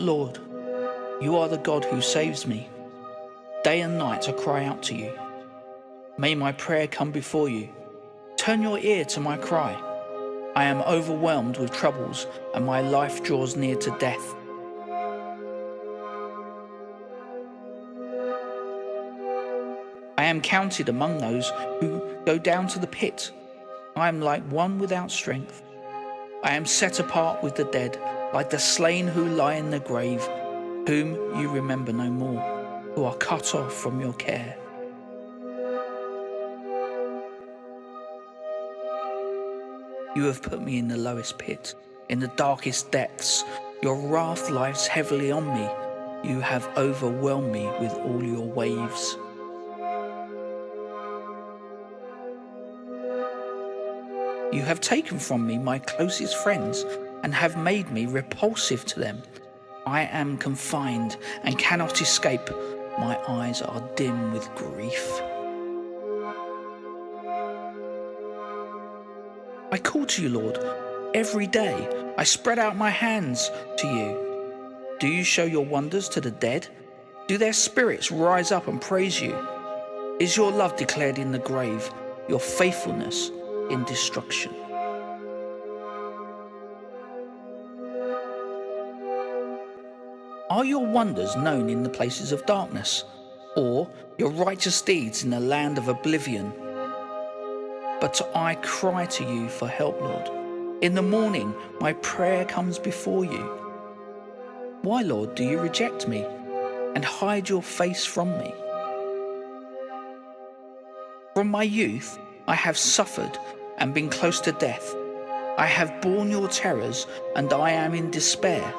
Lord, you are the God who saves me. Day and night I cry out to you. May my prayer come before you. Turn your ear to my cry. I am overwhelmed with troubles, and my life draws near to death. I am counted among those who go down to the pit. I am like one without strength. I am set apart with the dead, like the slain who lie in the grave, whom you remember no more, who are cut off from your care. You have put me in the lowest pit, in the darkest depths. Your wrath lies heavily on me. You have overwhelmed me with all your waves. You have taken from me my closest friends and have made me repulsive to them. I am confined and cannot escape. My eyes are dim with grief. I call to you, Lord, every day. I spread out my hands to you. Do you show your wonders to the dead? Do their spirits rise up and praise you? Is your love declared in the grave, your faithfulness in destruction? Are your wonders known in the places of darkness, or your righteous deeds in the land of oblivion? But I cry to you for help, Lord. In the morning, my prayer comes before you. Why, Lord, do you reject me and hide your face from me? From my youth, I have suffered and been close to death. I have borne your terrors, and I am in despair.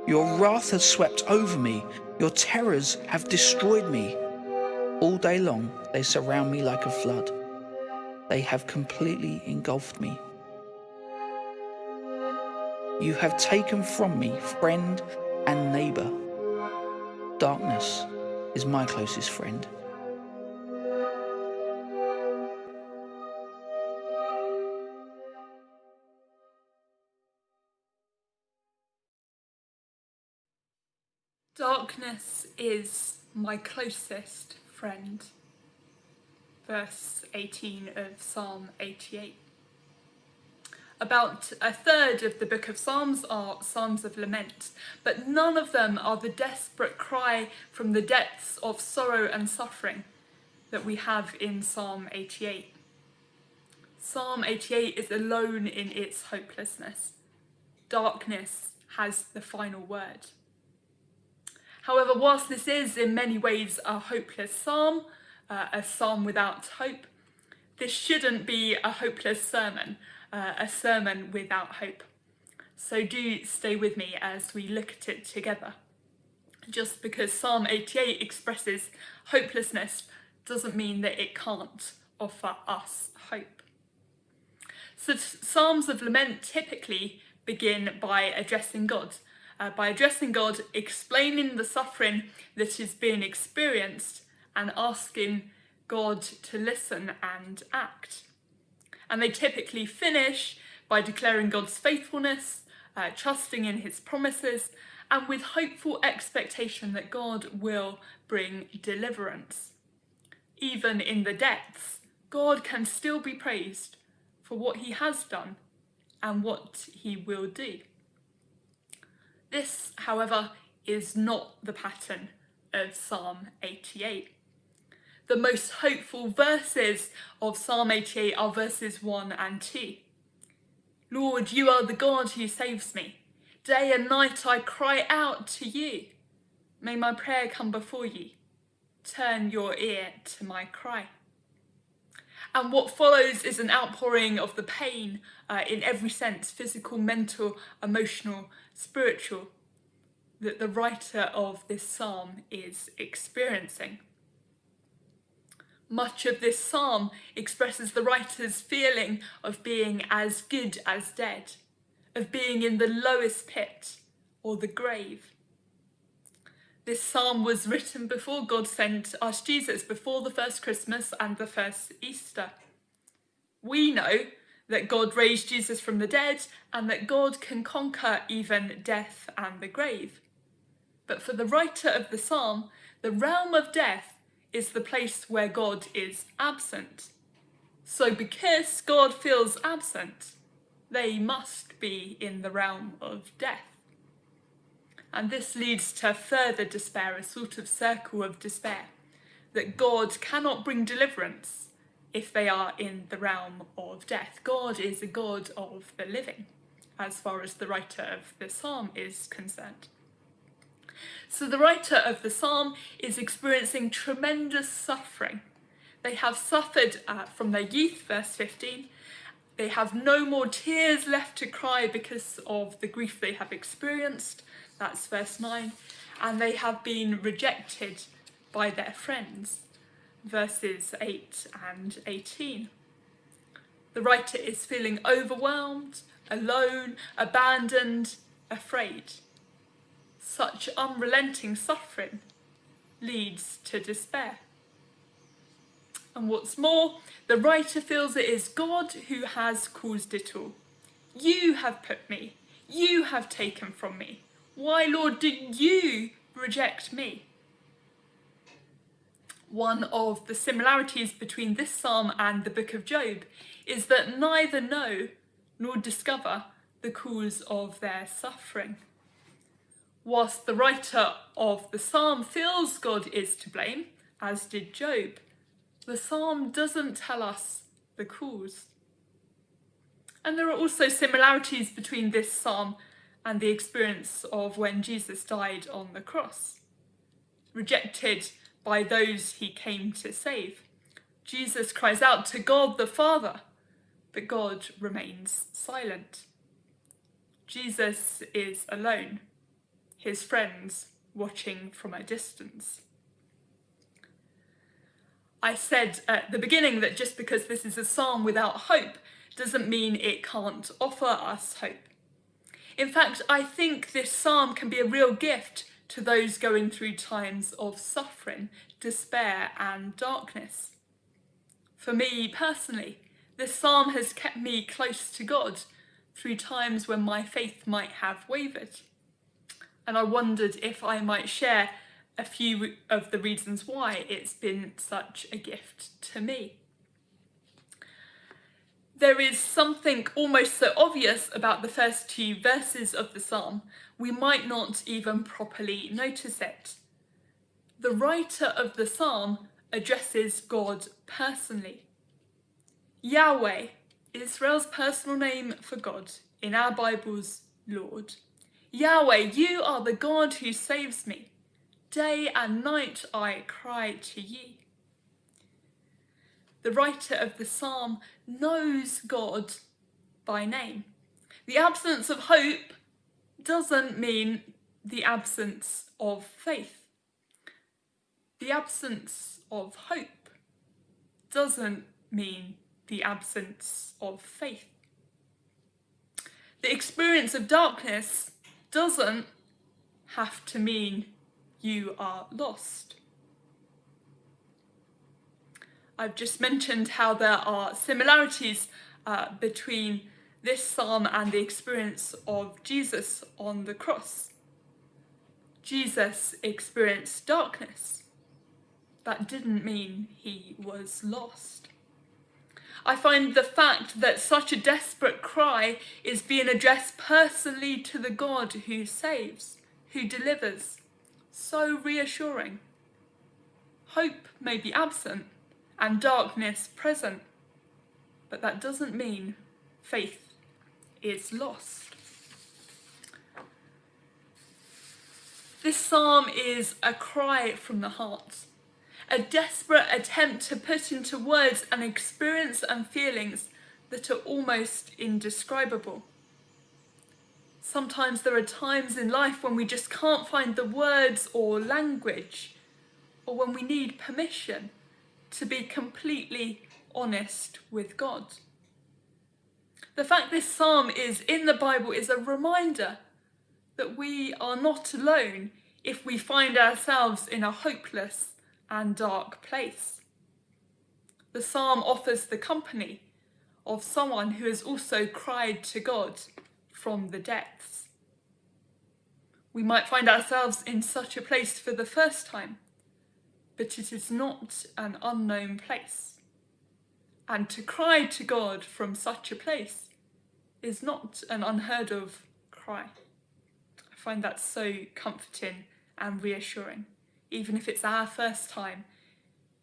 Your wrath has swept over me. Your terrors have destroyed me. All day long, they surround me like a flood. They have completely engulfed me. You have taken from me friend and neighbor. Darkness is my closest friend. Darkness is my closest friend. Verse 18 of Psalm 88. About a third of the book of Psalms are Psalms of Lament, but none of them are the desperate cry from the depths of sorrow and suffering that we have in Psalm 88. Psalm 88 is alone in its hopelessness. Darkness has the final word. However, whilst this is in many ways a hopeless psalm, a psalm without hope, this shouldn't be a hopeless sermon, a sermon without hope. So do stay with me as we look at it together. Just because Psalm 88 expresses hopelessness doesn't mean that it can't offer us hope. So Psalms of Lament typically begin by addressing God, explaining the suffering that is being experienced and asking God to listen and act. And they typically finish by declaring God's faithfulness, trusting in his promises, and with hopeful expectation that God will bring deliverance. Even in the depths, God can still be praised for what he has done and what he will do. This, however, is not the pattern of Psalm 88. The most hopeful verses of Psalm 88 are verses 1 and 2. Lord, you are the God who saves me. Day and night I cry out to you. May my prayer come before you. Turn your ear to my cry. And what follows is an outpouring of the pain in every sense, physical, mental, emotional, spiritual, that the writer of this psalm is experiencing. Much of this psalm expresses the writer's feeling of being as good as dead, of being in the lowest pit or the grave. This psalm was written before God sent us Jesus, before the first Christmas and the first Easter. We know that God raised Jesus from the dead and that God can conquer even death and the grave. But for the writer of the psalm, the realm of death is the place where God is absent. So because God feels absent, they must be in the realm of death. And this leads to further despair, a sort of circle of despair, that God cannot bring deliverance if they are in the realm of death. God is a God of the living, as far as the writer of the psalm is concerned. So the writer of the psalm is experiencing tremendous suffering. They have suffered from their youth, verse 15. They have no more tears left to cry because of the grief they have experienced. That's verse 9. And they have been rejected by their friends. Verses 8 and 18. The writer is feeling overwhelmed, alone, abandoned, afraid. Such unrelenting suffering leads to despair. And what's more, the writer feels it is God who has caused it all. You have put me. You have taken from me. Why, Lord, do you reject me? One of the similarities between this psalm and the book of Job is that neither know nor discover the cause of their suffering. Whilst the writer of the psalm feels God is to blame, as did Job, the psalm doesn't tell us the cause. And there are also similarities between this psalm and the experience of when Jesus died on the cross. Rejected by those he came to save, Jesus cries out to God the Father, but God remains silent. Jesus is alone, his friends watching from a distance. I said at the beginning that just because this is a psalm without hope doesn't mean it can't offer us hope. In fact, I think this psalm can be a real gift to those going through times of suffering, despair, and darkness. For me personally, this psalm has kept me close to God through times when my faith might have wavered. And I wondered if I might share a few of the reasons why it's been such a gift to me. There is something almost so obvious about the first two verses of the psalm, we might not even properly notice it. The writer of the psalm addresses God personally. Yahweh, Israel's personal name for God, in our Bibles, Lord. Yahweh, you are the God who saves me. Day and night I cry to you. The writer of the psalm knows God by name. The absence of hope doesn't mean the absence of faith. The absence of hope doesn't mean the absence of faith. The experience of darkness doesn't have to mean you are lost. I've just mentioned how there are similarities between this psalm and the experience of Jesus on the cross. Jesus experienced darkness. That didn't mean he was lost. I find the fact that such a desperate cry is being addressed personally to the God who saves, who delivers, so reassuring. Hope may be absent and darkness present, but that doesn't mean faith is lost. This psalm is a cry from the heart, a desperate attempt to put into words an experience and feelings that are almost indescribable. Sometimes there are times in life when we just can't find the words or language, or when we need permission to be completely honest with God. The fact this psalm is in the Bible is a reminder that we are not alone if we find ourselves in a hopeless and dark place. The psalm offers the company of someone who has also cried to God from the depths. We might find ourselves in such a place for the first time, but it is not an unknown place. And to cry to God from such a place is not an unheard of cry. I find that so comforting and reassuring, even if it's our first time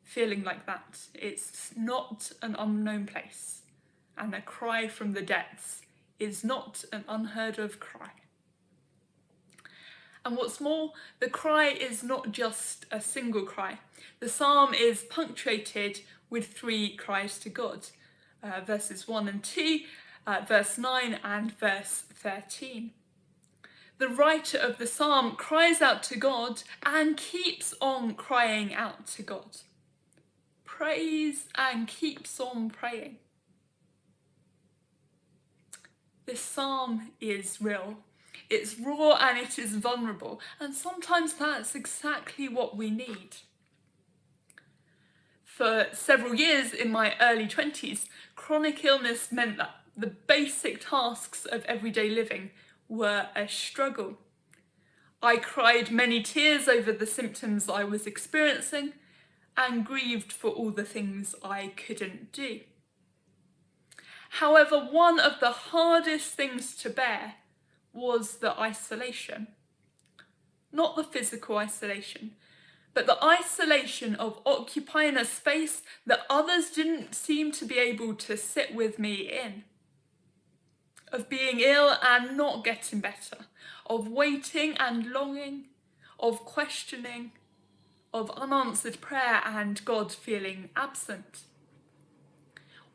feeling like that. It's not an unknown place, and a cry from the depths is not an unheard of cry. And what's more, the cry is not just a single cry. The psalm is punctuated with 3 cries to God, verses 1 and 2, verse 9 and verse 13. The writer of the psalm cries out to God and keeps on crying out to God. Prays and keeps on praying. This psalm is real. It's raw and it is vulnerable, and sometimes that's exactly what we need. For several years in my early 20s, chronic illness meant that the basic tasks of everyday living were a struggle. I cried many tears over the symptoms I was experiencing and grieved for all the things I couldn't do. However, one of the hardest things to bear was the isolation. Not the physical isolation, but the isolation of occupying a space that others didn't seem to be able to sit with me in. Of being ill and not getting better, of waiting and longing, of questioning, of unanswered prayer and God feeling absent.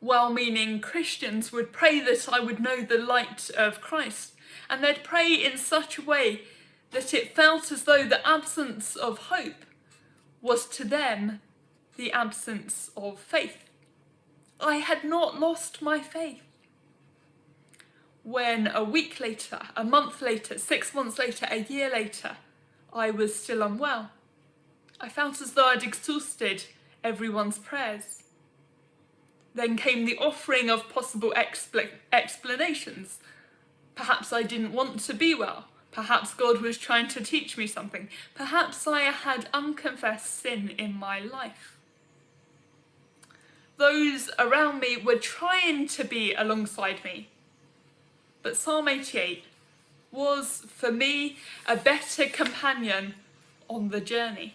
Well-meaning Christians would pray that I would know the light of Christ, and they'd pray in such a way that it felt as though the absence of hope was to them the absence of faith. I had not lost my faith. When a week later, a month later, 6 months later, a year later, I was still unwell, I felt as though I'd exhausted everyone's prayers. Then came the offering of possible explanations. Perhaps I didn't want to be well. Perhaps God was trying to teach me something. Perhaps I had unconfessed sin in my life. Those around me were trying to be alongside me. But Psalm 88 was, for me, a better companion on the journey.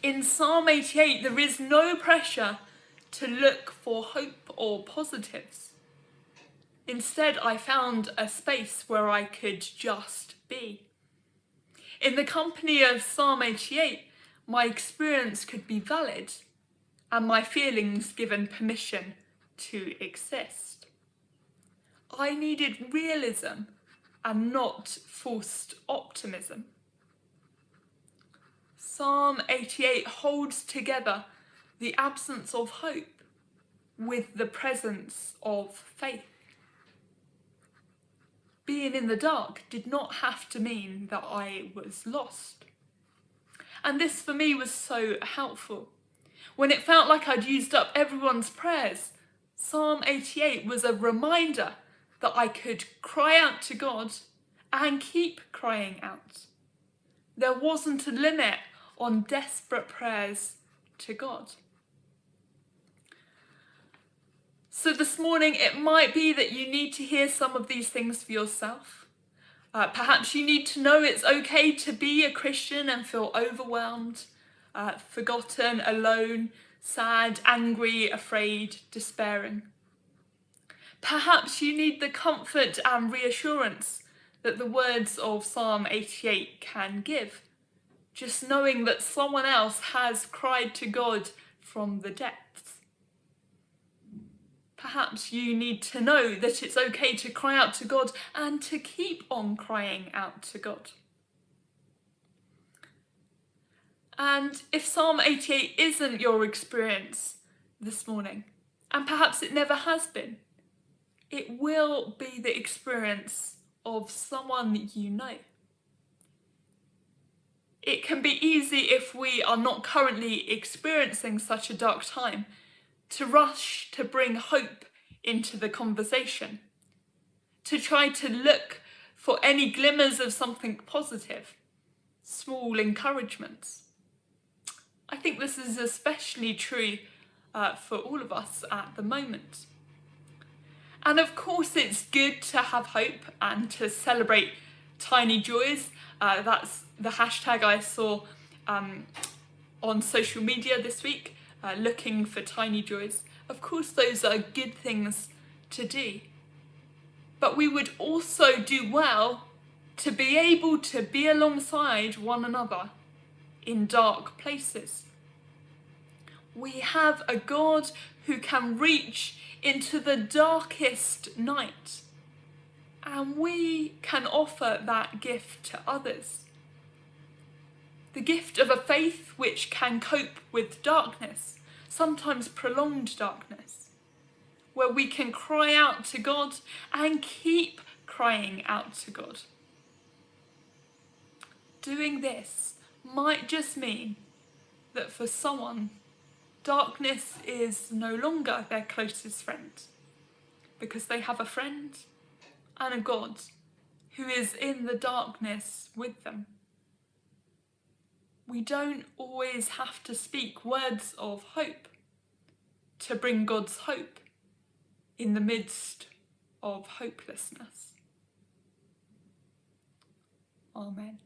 In Psalm 88, there is no pressure to look for hope or positives. Instead, I found a space where I could just be. In the company of Psalm 88, my experience could be valid and my feelings given permission to exist. I needed realism and not forced optimism. Psalm 88 holds together the absence of hope with the presence of faith. Being in the dark did not have to mean that I was lost. And this for me was so helpful. When it felt like I'd used up everyone's prayers, Psalm 88 was a reminder that I could cry out to God and keep crying out. There wasn't a limit on desperate prayers to God. So this morning, it might be that you need to hear some of these things for yourself. Perhaps you need to know it's okay to be a Christian and feel overwhelmed, forgotten, alone, sad, angry, afraid, despairing. Perhaps you need the comfort and reassurance that the words of Psalm 88 can give, just knowing that someone else has cried to God from the depths. Perhaps you need to know that it's okay to cry out to God and to keep on crying out to God. And if Psalm 88 isn't your experience this morning, and perhaps it never has been, it will be the experience of someone you know. It can be easy, if we are not currently experiencing such a dark time, to rush to bring hope into the conversation, to try to look for any glimmers of something positive, small encouragements. I think this is especially true for all of us at the moment. And of course, it's good to have hope and to celebrate tiny joys. That's the hashtag I saw on social media this week, looking for tiny joys. Of course, those are good things to do. But we would also do well to be able to be alongside one another in dark places. We have a God who can reach into the darkest night, and we can offer that gift to others. The gift of a faith which can cope with darkness, sometimes prolonged darkness, where we can cry out to God and keep crying out to God. Doing this might just mean that for someone, darkness is no longer their closest friend, because they have a friend and a God who is in the darkness with them. We don't always have to speak words of hope to bring God's hope in the midst of hopelessness. Amen.